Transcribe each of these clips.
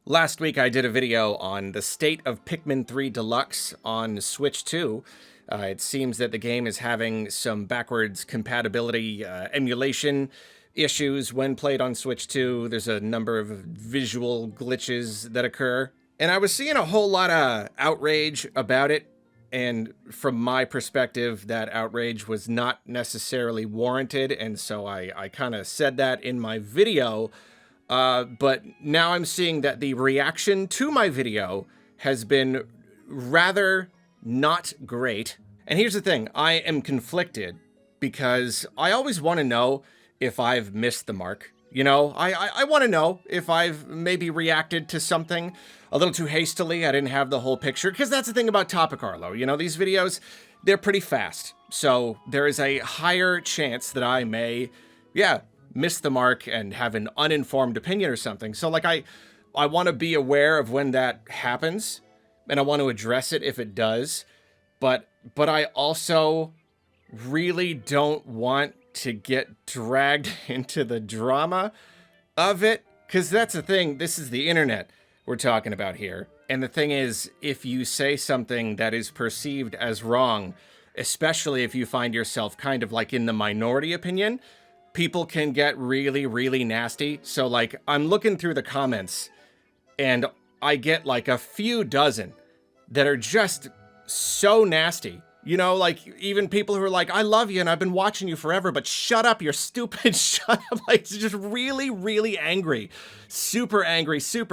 Last week I did a video on the state of Pikmin 3 Deluxe on Switch 2. It seems that the game is having some backwards compatibility emulation issues when played on Switch 2. There's a number of visual glitches that occur. And I was seeing a whole lot of outrage about it. And from my perspective, that outrage was not necessarily warranted. And so I kind of said that in my video. But now I'm seeing that the reaction to my video has been rather not great. And here's the thing, I am conflicted because I always want to know if I've missed the mark. You know, I want to know if I've maybe reacted to something a little too hastily. I didn't have the whole picture, because that's the thing about Topic Arlo. You know, these videos, they're pretty fast. So there is a higher chance that I may, miss the mark and have an uninformed opinion or something. So like I want to be aware of when that happens, and I want to address it if it does. But I also really don't want to get dragged into the drama of it, because that's the thing. This is the internet we're talking about here. And the thing is, if you say something that is perceived as wrong, especially if you find yourself kind of like in the minority opinion, people can get really, really nasty. So like, I'm looking through the comments and I get like a few dozen that are just so nasty. You know, like even people who are like, I love you and I've been watching you forever, but shut up, you're stupid, shut up. Like, it's just really, really angry, super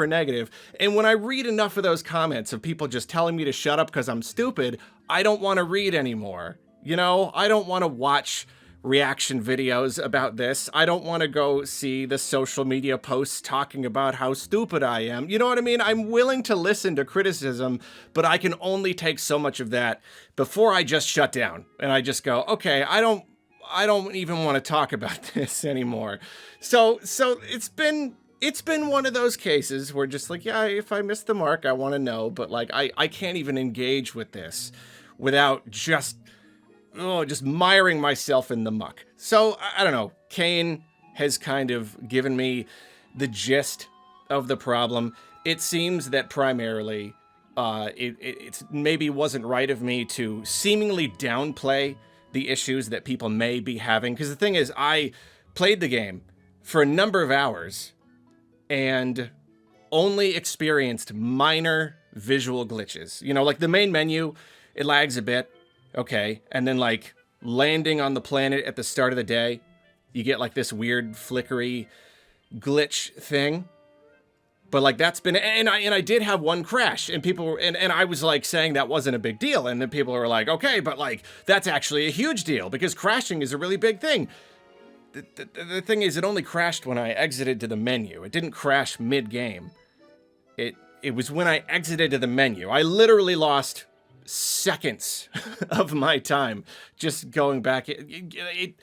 negative. And when I read enough of those comments of people just telling me to shut up because I'm stupid, I don't want to read anymore. You know, I don't want to watch reaction videos about this. I don't want to go see the social media posts talking about how stupid I am. You know what I mean? I'm willing to listen to criticism, but I can only take so much of that before I just shut down and I just go, okay, I don't even want to talk about this anymore. So it's been one of those cases where just like, yeah, if I miss the mark, I want to know, but like I can't even engage with this without just miring myself in the muck. So, I don't know. Kane has kind of given me the gist of the problem. It seems that primarily, it maybe wasn't right of me to seemingly downplay the issues that people may be having. Because the thing is, I played the game for a number of hours and only experienced minor visual glitches. You know, like the main menu, it lags a bit. Okay, and then like landing on the planet at the start of the day, you get like this weird flickery glitch thing. But like that's been, and I did have one crash, and people were, and I was like saying that wasn't a big deal, and then people were like, okay, but like that's actually a huge deal because crashing is a really big thing. The thing is, it only crashed when I exited to the menu. It didn't crash mid-game. It was when I exited to the menu. I literally lost seconds of my time just going back. It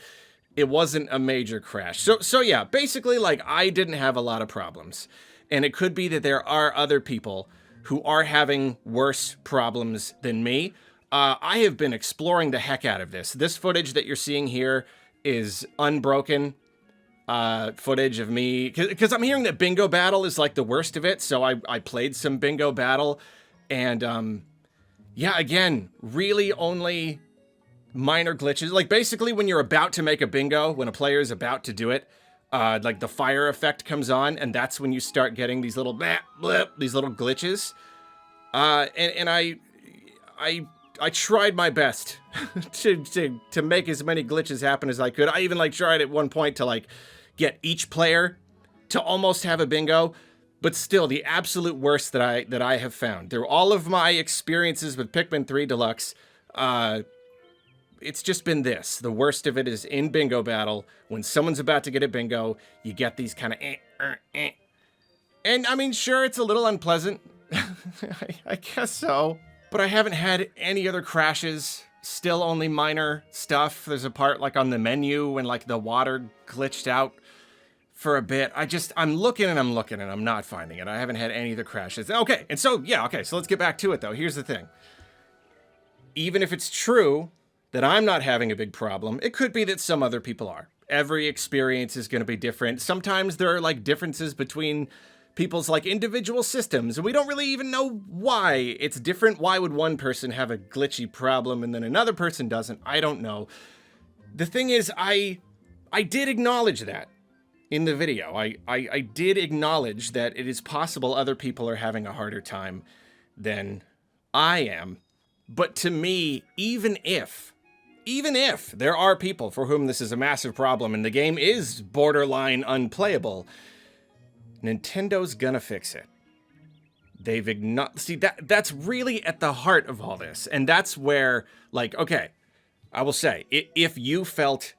wasn't a major crash. So yeah, basically like I didn't have a lot of problems, and it could be that there are other people who are having worse problems than me. I have been exploring the heck out of this. This footage that you're seeing here is unbroken footage of me, because I'm hearing that Bingo Battle is like the worst of it. So I played some Bingo Battle, and yeah, again, really only minor glitches. Like basically when you're about to make a bingo, when a player is about to do it, like the fire effect comes on, and that's when you start getting these little these little glitches. And I tried my best to make as many glitches happen as I could. I even like tried at one point to like get each player to almost have a bingo. But still, the absolute worst that I have found through all of my experiences with Pikmin 3 Deluxe, it's just been this. The worst of it is in Bingo Battle. When someone's about to get a bingo, you get these kind of And I mean, sure, it's a little unpleasant. I guess so. But I haven't had any other crashes. Still only minor stuff. There's a part like on the menu when like the water glitched out for a bit. I'm looking and I'm not finding it. I haven't had any of the crashes. Okay, and so, yeah, okay, so let's get back to it though. Here's the thing. Even if it's true that I'm not having a big problem, it could be that some other people are. Every experience is going to be different. Sometimes there are like differences between people's like individual systems, and we don't really even know why it's different. Why would one person have a glitchy problem and then another person doesn't? I don't know. The thing is, I did acknowledge that in the video. I did acknowledge that it is possible other people are having a harder time than I am. But to me, even if there are people for whom this is a massive problem and the game is borderline unplayable, Nintendo's gonna fix it. They've acknowledged. See, that's really at the heart of all this. And that's where, like, okay, I will say, if you felt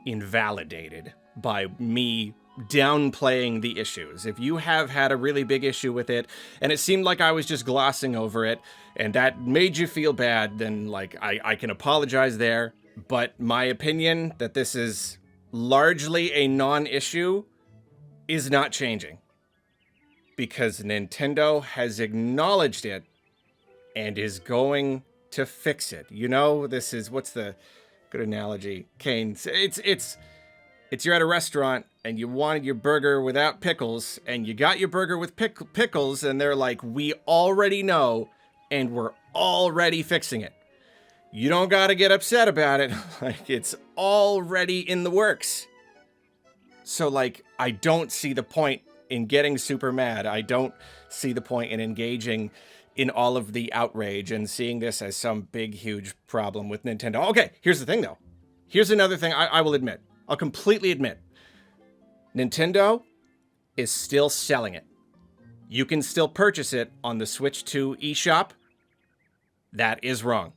invalidated by me downplaying the issues, if you have had a really big issue with it and it seemed like I was just glossing over it and that made you feel bad, then like I can apologize there. But my opinion that this is largely a non-issue is not changing, because Nintendo has acknowledged it and is going to fix it. You know, this is, what's the good analogy, Kane? It's you're at a restaurant and you wanted your burger without pickles and you got your burger with pickles and they're like, we already know and we're already fixing it. You don't got to get upset about it. Like, it's already in the works. So like, I don't see the point in getting super mad. I don't see the point in engaging in all of the outrage and seeing this as some big, huge problem with Nintendo. Okay, here's the thing though. Here's another thing I will admit. I'll completely admit. Nintendo is still selling it. You can still purchase it on the Switch 2 eShop. That is wrong.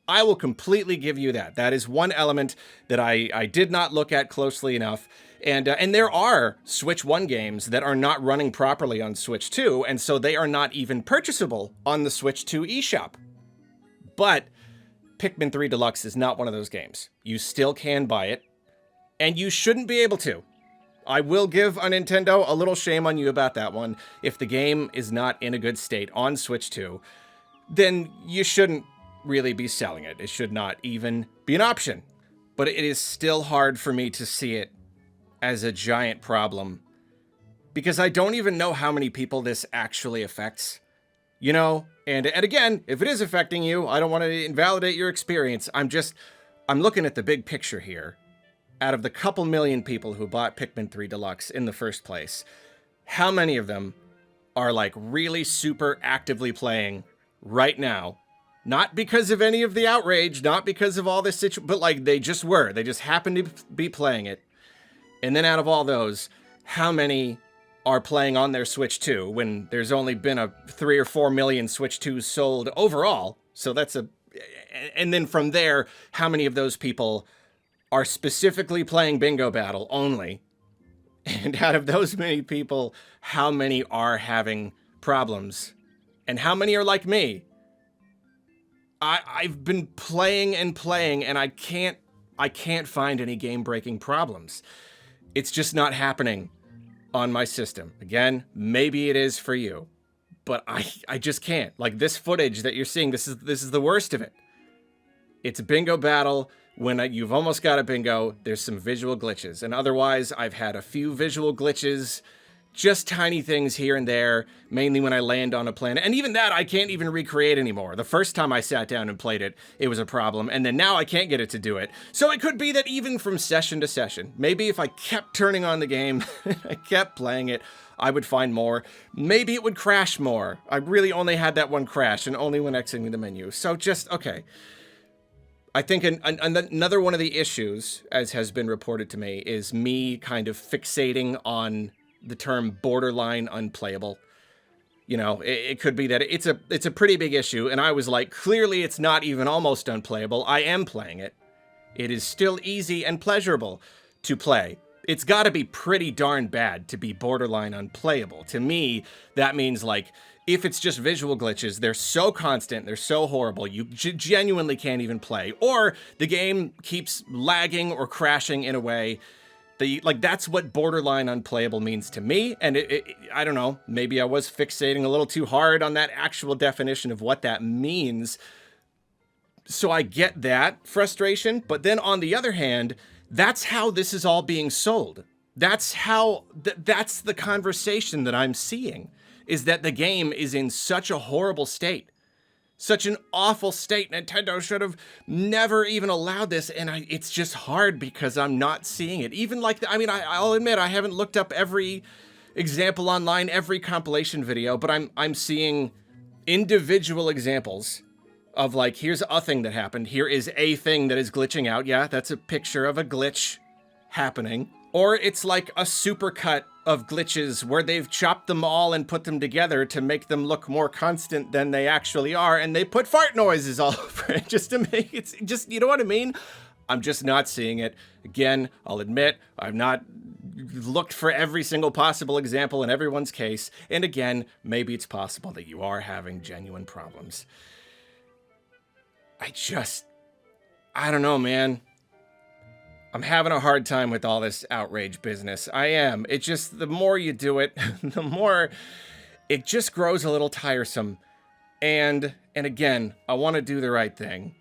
I will completely give you that. That is one element that I did not look at closely enough. And there are Switch 1 games that are not running properly on Switch 2, and so they are not even purchasable on the Switch 2 eShop. But Pikmin 3 Deluxe is not one of those games. You still can buy it, and you shouldn't be able to. I will give a Nintendo a little shame on you about that one. If the game is not in a good state on Switch 2, then you shouldn't really be selling it. It should not even be an option. But it is still hard for me to see it as a giant problem, because I don't even know how many people this actually affects, you know? And again, if it is affecting you, I don't want to invalidate your experience. I'm looking at the big picture here. Out of the couple million people who bought Pikmin 3 Deluxe in the first place, how many of them are like really super actively playing right now? Not because of any of the outrage, not because of all this situation, but like they just happened to be playing it. And then out of all those, how many are playing on their Switch 2 when there's only been a 3 or 4 million Switch 2s sold overall? So that's and then from there, how many of those people are specifically playing Bingo Battle only? And out of those many people, how many are having problems? And how many are like me? I've been playing and playing, and I can't find any game-breaking problems. It's just not happening on my system. Again, maybe it is for you, but I just can't. Like, this footage that you're seeing, this is the worst of it. It's a Bingo Battle. When you've almost got a bingo, there's some visual glitches. And otherwise, I've had a few visual glitches, just tiny things here and there, mainly when I land on a planet. And even that, I can't even recreate anymore. The first time I sat down and played it, it was a problem. And then now I can't get it to do it. So it could be that even from session to session, maybe if I kept turning on the game, I kept playing it, I would find more. Maybe it would crash more. I really only had that one crash, and only when exiting the menu. So just, okay. I think another one of the issues, as has been reported to me, is me kind of fixating on the term borderline unplayable. You know, it could be that it's a pretty big issue, and I was like, clearly it's not even almost unplayable. I am playing it. It is still easy and pleasurable to play. It's got to be pretty darn bad to be borderline unplayable. To me, that means like, if it's just visual glitches, they're so constant, they're so horrible, you genuinely can't even play. Or the game keeps lagging or crashing in a way that, like, that's what borderline unplayable means to me. And I don't know, maybe I was fixating a little too hard on that actual definition of what that means. So I get that frustration, but then on the other hand, that's how this is all being sold. That's the conversation that I'm seeing, is that the game is in such a horrible state. Such an awful state. Nintendo should have never even allowed this, and it's just hard because I'm not seeing it. Even like, I'll admit I haven't looked up every example online, every compilation video, but I'm seeing individual examples of like, here's a thing that happened, here is a thing that is glitching out. Yeah, that's a picture of a glitch happening. Or it's like a supercut of glitches where they've chopped them all and put them together to make them look more constant than they actually are, and they put fart noises all over it just to make it just, you know what I mean? I'm just not seeing it. Again, I'll admit, I've not looked for every single possible example in everyone's case, and again, maybe it's possible that you are having genuine problems. I don't know, man. I'm having a hard time with all this outrage business. I am. It just, the more you do it, the more it just grows a little tiresome. And again, I want to do the right thing.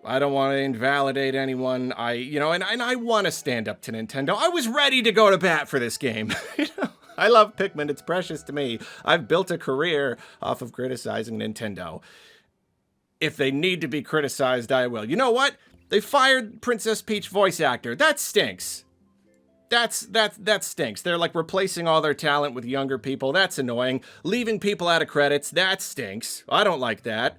I don't want to invalidate anyone. And I want to stand up to Nintendo. I was ready to go to bat for this game. I love Pikmin. It's precious to me. I've built a career off of criticizing Nintendo. If they need to be criticized, I will. You know what? They fired Princess Peach voice actor. That stinks. That stinks. They're like replacing all their talent with younger people. That's annoying. Leaving people out of credits. That stinks. I don't like that.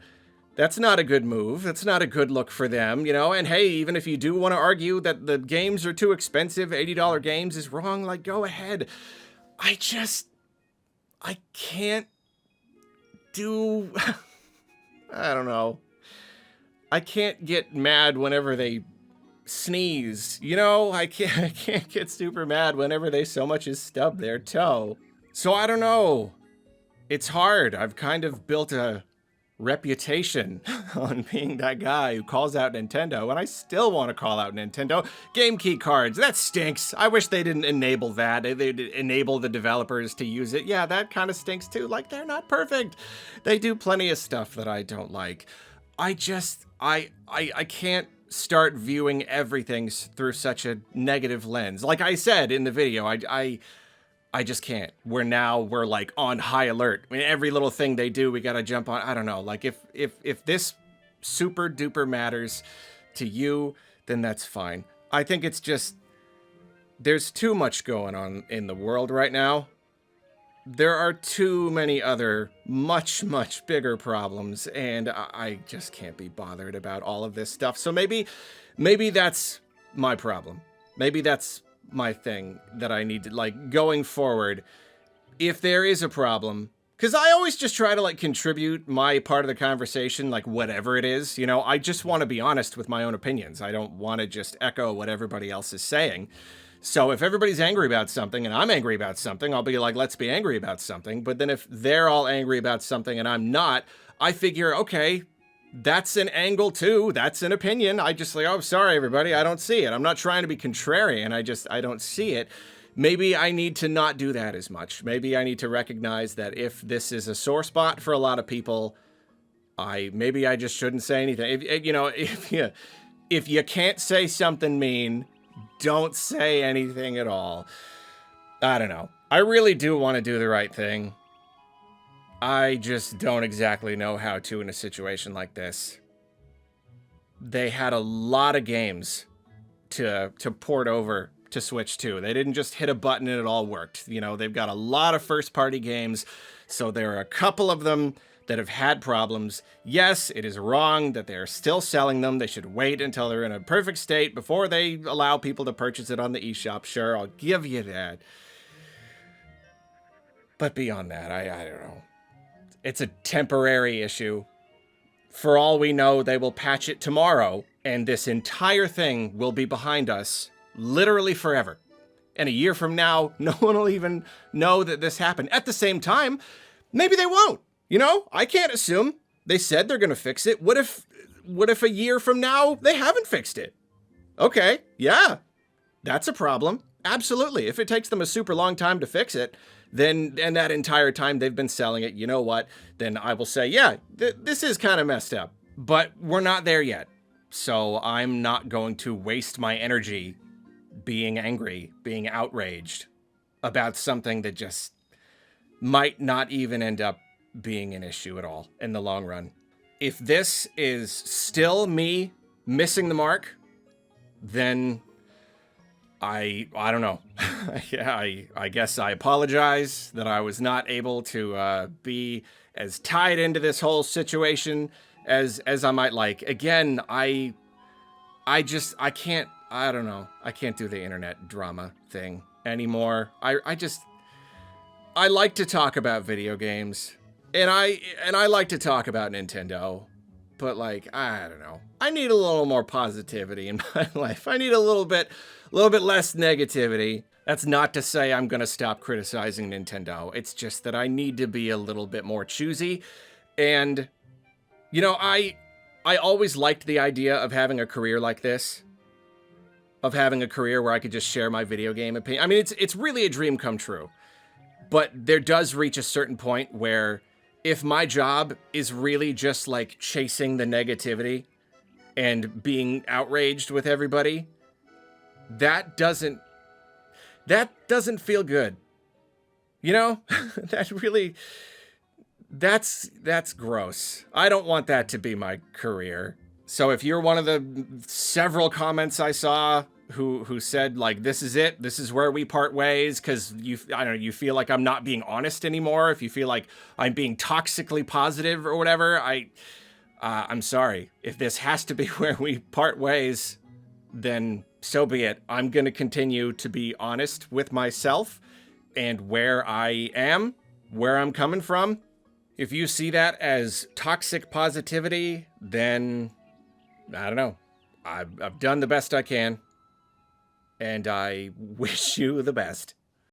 That's not a good move. That's not a good look for them, you know? And hey, even if you do want to argue that the games are too expensive, $80 games is wrong, like, go ahead. I can't do... I don't know. I can't get mad whenever they sneeze. You know, I can't get super mad whenever they so much as stub their toe. So I don't know. It's hard. I've kind of built a reputation on being that guy who calls out Nintendo, and I still want to call out Nintendo. Game key cards, that stinks. I wish they didn't enable that. They'd enable the developers to use it. Yeah, that kind of stinks too. Like, they're not perfect. They do plenty of stuff that I don't like. I can't start viewing everything through such a negative lens. Like I said in the video, I just can't. We're like on high alert. I mean, every little thing they do, we gotta jump on. I don't know. Like if this super duper matters to you, then that's fine. I think it's just, there's too much going on in the world right now. There are too many other much, much bigger problems, and I just can't be bothered about all of this stuff. So maybe that's my problem. Maybe that's my thing that I need to, like, going forward, if there is a problem, because I always just try to, like, contribute my part of the conversation, like, whatever it is, you know, I just want to be honest with my own opinions. I don't want to just echo what everybody else is saying. So if everybody's angry about something and I'm angry about something, I'll be like, let's be angry about something. But then if they're all angry about something and I'm not, I figure, okay, that's an angle too. That's an opinion. I just like, oh, sorry, everybody. I don't see it. I'm not trying to be contrarian. I don't see it. Maybe I need to not do that as much. Maybe I need to recognize that if this is a sore spot for a lot of people, maybe I just shouldn't say anything. If you can't say something mean, don't say anything at all. I don't know. I really do want to do the right thing. I just don't exactly know how to in a situation like this. They had a lot of games to port over to Switch 2. They didn't just hit a button and it all worked. You know, they've got a lot of first-party games, so there are a couple of them that have had problems. Yes, it is wrong that they're still selling them. They should wait until they're in a perfect state before they allow people to purchase it on the eShop. Sure, I'll give you that. But beyond that, I don't know. It's a temporary issue. For all we know, they will patch it tomorrow, and this entire thing will be behind us literally forever. And a year from now, no one will even know that this happened. At the same time, maybe they won't. You know, I can't assume. They said they're going to fix it. What if a year from now they haven't fixed it? Okay, yeah, that's a problem. Absolutely. If it takes them a super long time to fix it, then, and that entire time they've been selling it, you know what? Then I will say, yeah, this is kind of messed up. But we're not there yet. So I'm not going to waste my energy being angry, being outraged about something that just might not even end up being an issue at all in the long run. If this is still me missing the mark, then I don't know. Yeah, I guess I apologize that I was not able to be as tied into this whole situation as I might like. Again, I can't, I don't know. I can't do the internet drama thing anymore. I like to talk about video games, and I like to talk about Nintendo, but like, I don't know. I need a little more positivity in my life. I need a little bit less negativity. That's not to say I'm gonna stop criticizing Nintendo. It's just that I need to be a little bit more choosy. And you know, I always liked the idea of having a career like this, of having a career where I could just share my video game opinion. I mean, it's really a dream come true. But there does reach a certain point where if my job is really just like chasing the negativity and being outraged with everybody, that doesn't feel good. You know? That's gross. I don't want that to be my career. So if you're one of the several comments I saw who said like, this is it, this is where we part ways, because you feel like I'm not being honest anymore, if you feel like I'm being toxically positive or whatever, I'm sorry. If this has to be where we part ways, then so be it. I'm going to continue to be honest with myself and where I am, where I'm coming from. If you see that as toxic positivity, then I don't know. I've done the best I can, and I wish you the best.